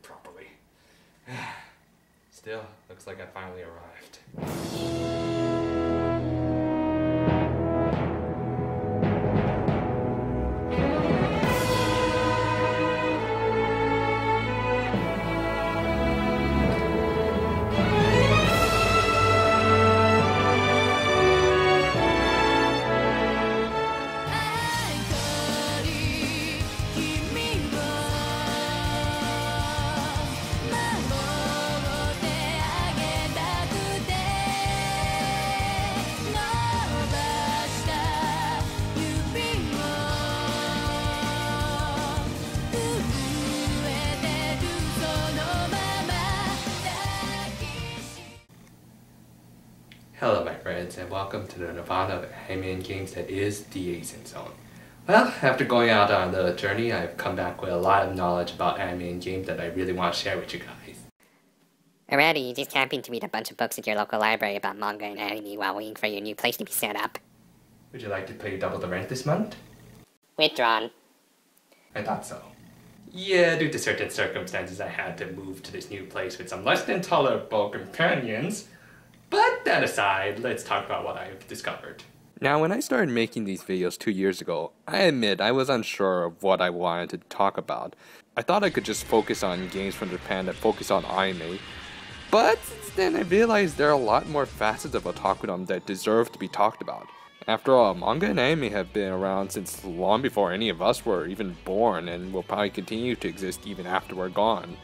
properly. Still, looks like I finally arrived. Hello my friends, and welcome to the nirvana of anime and games that is the Asian Zone. Well, after going out on the journey, I've come back with a lot of knowledge about anime and games that I really want to share with you guys. Alrighty, you just happened to read a bunch of books at your local library about manga and anime while waiting for your new place to be set up. Would you like to pay double the rent this month? Withdrawn. I thought so. Yeah, due to certain circumstances I had to move to this new place with some less than tolerable companions. But that aside, let's talk about what I've discovered. Now, when I started making these videos 2 years ago, I admit I was unsure of what I wanted to talk about. I thought I could just focus on games from Japan that focus on anime, but then I realized there are a lot more facets of otakudom that deserve to be talked about. After all, manga and anime have been around since long before any of us were even born, and will probably continue to exist even after we're gone.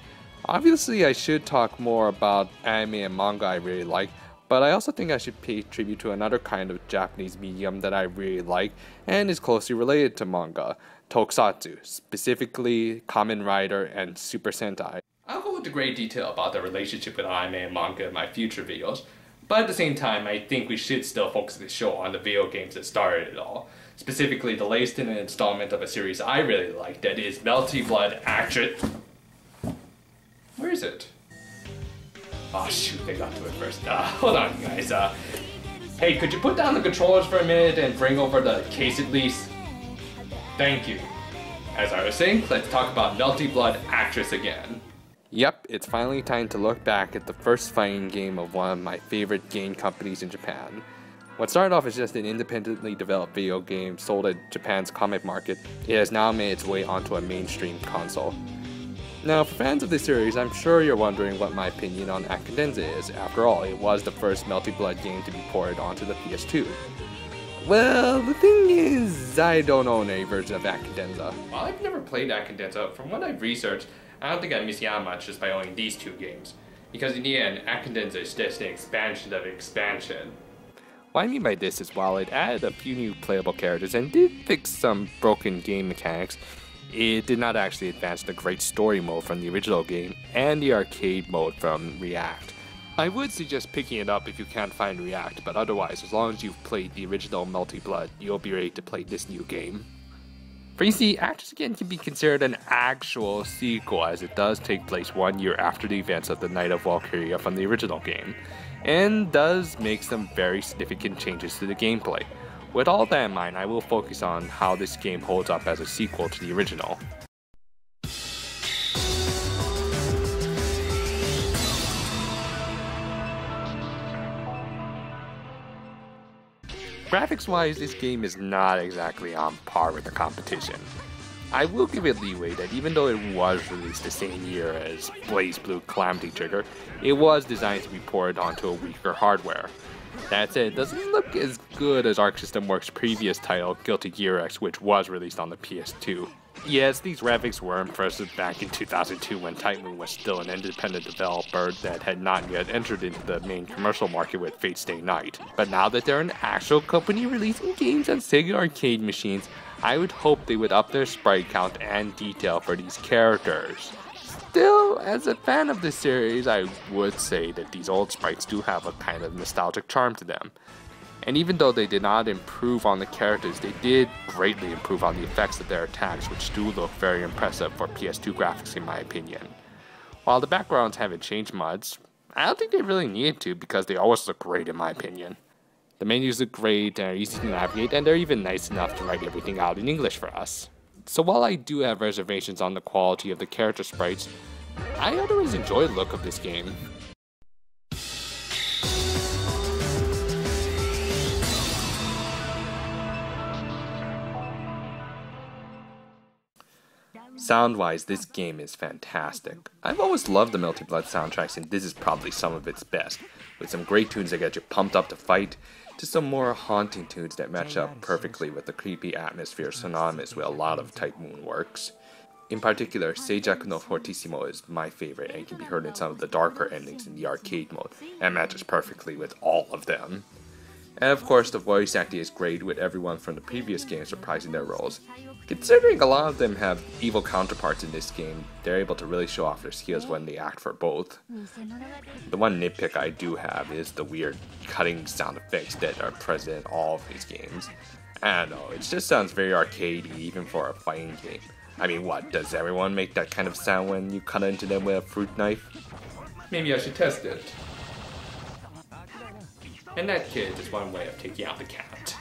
Obviously, I should talk more about anime and manga I really like, but I also think I should pay tribute to another kind of Japanese medium that I really like and is closely related to manga, tokusatsu, specifically Kamen Rider and Super Sentai. I'll go into great detail about the relationship with anime and manga in my future videos, but at the same time I think we should still focus this show on the video games that started it all, specifically the latest in an installment of a series I really like, that is Melty Blood Action. Where is it? Oh shoot, they got to it first. Hold on guys. Hey, could you put down the controllers for a minute and bring over the case at least? Thank you. As I was saying, let's talk about Melty Blood Actress again. Yep, it's finally time to look back at the first fighting game of one of my favorite game companies in Japan. What started off as just an independently developed video game sold at Japan's comic market, it has now made its way onto a mainstream console. Now, for fans of this series, I'm sure you're wondering what my opinion on Akendenza is. After all, it was the first Melty Blood game to be ported onto the PS2. Well, the thing is, I don't own any version of Akendenza. While I've never played Akendenza, from what I've researched, I don't think I'm missing out much just by owning these two games. Because in the end, Akendenza is just an expansion of an expansion. What I mean by this is while it added a few new playable characters and did fix some broken game mechanics, it did not actually advance the great story mode from the original game and the arcade mode from React. I would suggest picking it up if you can't find React, but otherwise, as long as you've played the original Melty Blood, you'll be ready to play this new game. For you see, Actress Again can be considered an actual sequel, as it does take place 1 year after the events of the Night of Valkyria from the original game, and does make some very significant changes to the gameplay. With all that in mind, I will focus on how this game holds up as a sequel to the original. Graphics-wise, this game is not exactly on par with the competition. I will give it leeway that even though it was released the same year as BlazBlue Calamity Trigger, it was designed to be ported onto a weaker hardware. That said, it doesn't look as good as Arc System Works' previous title, Guilty Gear X, which was released on the PS2. Yes, these graphics were impressive back in 2002 when Type Moon was still an independent developer that had not yet entered into the main commercial market with Fate Stay Night. But now that they're an actual company releasing games on Sega arcade machines, I would hope they would up their sprite count and detail for these characters. Still, as a fan of this series, I would say that these old sprites do have a kind of nostalgic charm to them. And even though they did not improve on the characters, they did greatly improve on the effects of their attacks, which do look very impressive for PS2 graphics in my opinion. While the backgrounds haven't changed much, I don't think they really needed to because they always look great in my opinion. The menus look great, they're easy to navigate, and they're even nice enough to write everything out in English for us. So while I do have reservations on the quality of the character sprites, I otherwise enjoy the look of this game. Sound-wise, this game is fantastic. I've always loved the Melty Blood soundtracks, and this is probably some of its best, with some great tunes that get you pumped up to fight, to some more haunting tunes that match up perfectly with the creepy atmosphere synonymous with a lot of Type Moon works. In particular, Seijaku no Fortissimo is my favorite and can be heard in some of the darker endings in the arcade mode, and matches perfectly with all of them. And of course, the voice acting is great, with everyone from the previous games reprising their roles. Considering a lot of them have evil counterparts in this game, they're able to really show off their skills when they act for both. The one nitpick I do have is the weird cutting sound effects that are present in all of these games. I don't know, it just sounds very arcadey even for a fighting game. I mean, what, does everyone make that kind of sound when you cut into them with a fruit knife? Maybe I should test it. And that kid is one way of taking out the cat.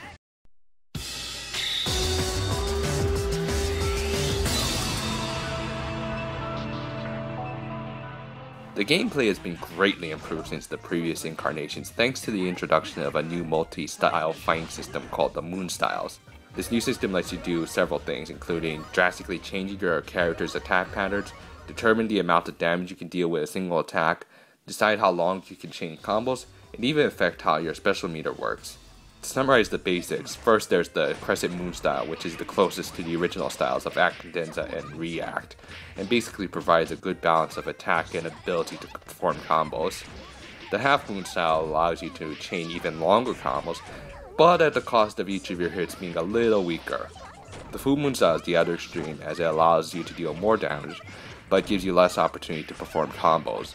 The gameplay has been greatly improved since the previous incarnations thanks to the introduction of a new multi-style fighting system called the Moon Styles. This new system lets you do several things, including drastically changing your character's attack patterns, determine the amount of damage you can deal with a single attack, decide how long you can chain combos, and even affect how your special meter works. To summarize the basics, first there's the Crescent Moon style, which is the closest to the original styles of Act Cadenza and React, and basically provides a good balance of attack and ability to perform combos. The Half Moon style allows you to chain even longer combos, but at the cost of each of your hits being a little weaker. The Full Moon style is the other extreme, as it allows you to deal more damage, but gives you less opportunity to perform combos.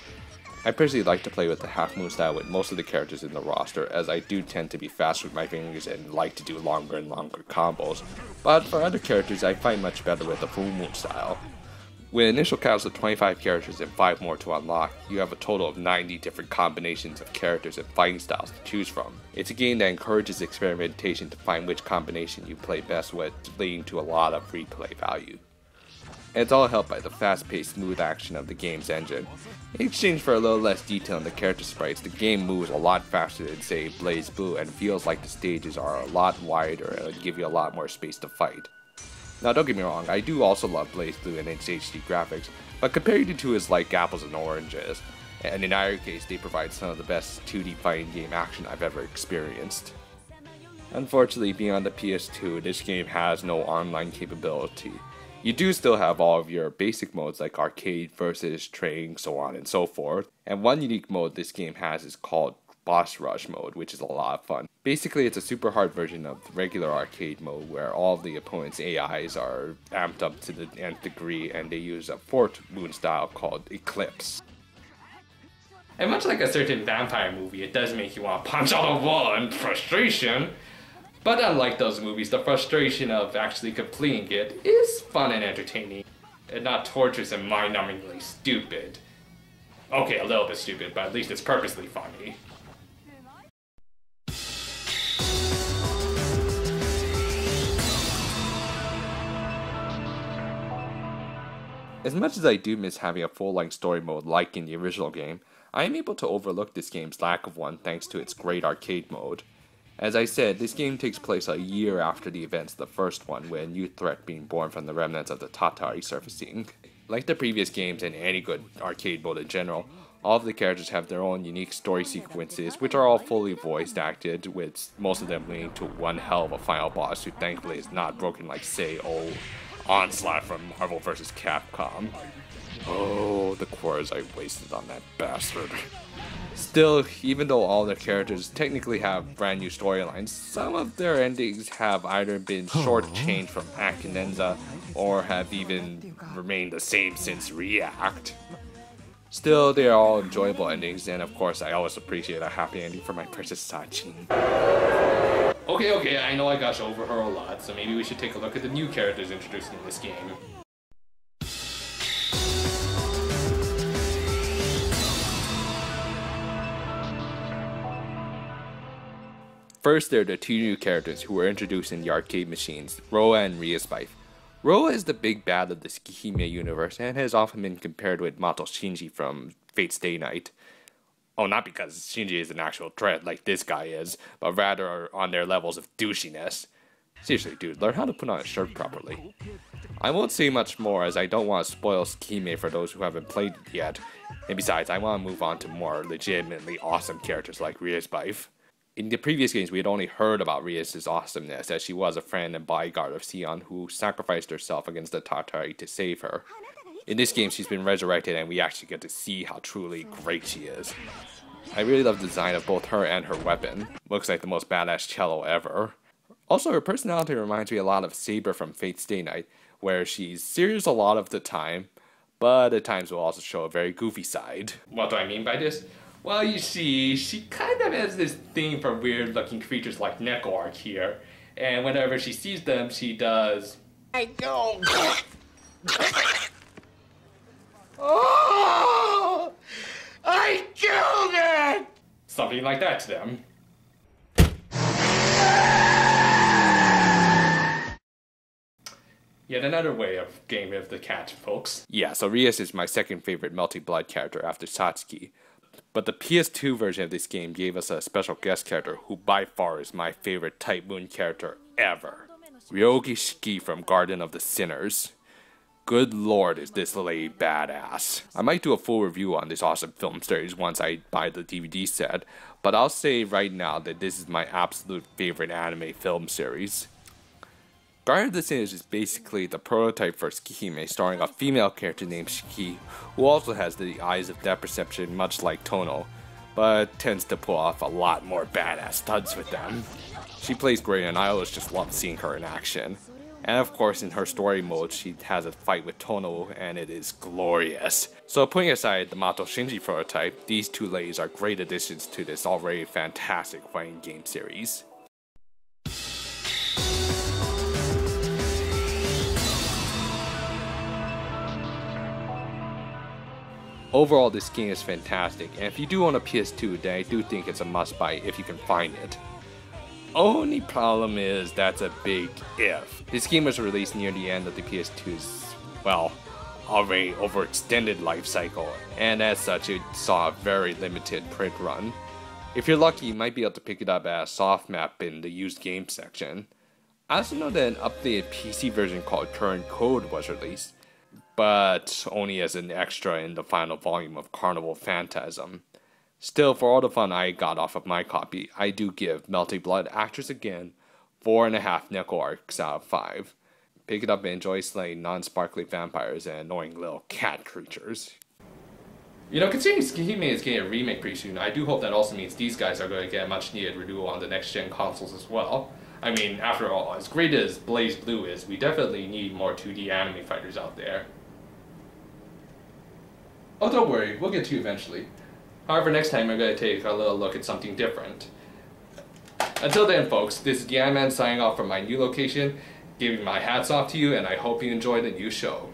I personally like to play with the Half Moon style with most of the characters in the roster, as I do tend to be fast with my fingers and like to do longer and longer combos, but for other characters I find much better with the Full Moon style. With initial counts of 25 characters and 5 more to unlock, you have a total of 90 different combinations of characters and fighting styles to choose from. It's a game that encourages experimentation to find which combination you play best with, leading to a lot of replay value. And it's all helped by the fast-paced, smooth action of the game's engine. In exchange for a little less detail in the character sprites, the game moves a lot faster than, say, Blaze Blue, and feels like the stages are a lot wider and give you a lot more space to fight. Now don't get me wrong, I do also love Blaze Blue and its HD graphics, but comparing the two is like apples and oranges, and in either case they provide some of the best 2D fighting game action I've ever experienced. Unfortunately, beyond the PS2, this game has no online capability. You do still have all of your basic modes like arcade, versus, training, so on and so forth, and one unique mode this game has is called Boss Rush mode, which is a lot of fun. Basically, it's a super hard version of the regular arcade mode where all of the opponent's AIs are amped up to the nth degree and they use a fourth moon style called Eclipse. And much like a certain vampire movie, it does make you want to punch out a wall in frustration. But unlike those movies, the frustration of actually completing it is fun and entertaining, and not torturous and mind-numbingly stupid. Okay, a little bit stupid, but at least it's purposely funny. As much as I do miss having a full-length story mode like in the original game, I am able to overlook this game's lack of one thanks to its great arcade mode. As I said, this game takes place a year after the events of the first one, with a new threat being born from the remnants of the Tatari surfacing. Like the previous games and any good arcade mode in general, all of the characters have their own unique story sequences, which are all fully voice acted, with most of them leading to one hell of a final boss who thankfully is not broken like, say, Onslaught from Marvel vs. Capcom. Oh, the cores I wasted on that bastard. Still, even though all the characters technically have brand new storylines, some of their endings have either been shortchanged from Act Cadenza or have even remained the same since React. Still, they are all enjoyable endings, and of course I always appreciate a happy ending for my precious Sachin. Okay, I know I gush over her a lot, so maybe we should take a look at the new characters introduced in this game. First, there are the two new characters who were introduced in the arcade machines, Roa and Riaspife. Roa is the big bad of the Tsukihime universe and has often been compared with Mato Shinji from Fate's Day Night. Oh, not because Shinji is an actual threat like this guy is, but rather on their levels of douchiness. Seriously, dude, learn how to put on a shirt properly. I won't say much more as I don't want to spoil Tsukihime for those who haven't played it yet, and besides, I want to move on to more legitimately awesome characters like Ria's wife. In the previous games, we had only heard about Ria's awesomeness, as she was a friend and bodyguard of Sion who sacrificed herself against the Tatari to save her. In this game, she's been resurrected and we actually get to see how truly great she is. I really love the design of both her and her weapon. Looks like the most badass cello ever. Also, her personality reminds me a lot of Saber from Fate's Day Night, where she's serious a lot of the time, but at times will also show a very goofy side. What do I mean by this? Well, you see, she kind of has this thing for weird looking creatures like Nekoark here, and whenever she sees them, she does... I go! Oh! I killed it! Something like that to them. Yet another way of getting rid of the cat, folks. Yeah, so Rias is my second favorite Melty Blood character after Satsuki. But the PS2 version of this game gave us a special guest character who by far is my favorite Type Moon character ever. Ryogi Shiki from Garden of the Sinners. Good lord, is this lady badass. I might do a full review on this awesome film series once I buy the DVD set, but I'll say right now that this is my absolute favorite anime film series. Garden of the Sinners is basically the prototype for Tsukihime, starring a female character named Shiki, who also has the eyes of depth perception much like Tono, but tends to pull off a lot more badass stunts with them. She plays great and I always just love seeing her in action. And of course in her story mode she has a fight with Tono and it is glorious. So putting aside the Mato Shinji prototype, these two ladies are great additions to this already fantastic fighting game series. Overall, this game is fantastic, and if you do own a PS2, then I do think it's a must-buy if you can find it. Only problem is that's a big if. This game was released near the end of the PS2's, well, already overextended life cycle, and as such it saw a very limited print run. If you're lucky, you might be able to pick it up as a soft map in the used game section. I also know that an updated PC version called Current Code was released, but only as an extra in the final volume of Carnival Phantasm. Still, for all the fun I got off of my copy, I do give Melty Blood Actress Again 4.5 Nekoarks out of 5. Pick it up and enjoy slaying non-sparkly vampires and annoying little cat creatures. You know, considering Tsukihime is getting a remake pretty soon, I do hope that also means these guys are going to get a much needed renewal on the next gen consoles as well. I mean, after all, as great as Blaze Blue is, we definitely need more 2D anime fighters out there. Oh, don't worry, we'll get to you eventually. However, next time we're going to take a little look at something different. Until then, folks, this is the Man signing off from my new location, giving my hats off to you, and I hope you enjoy the new show.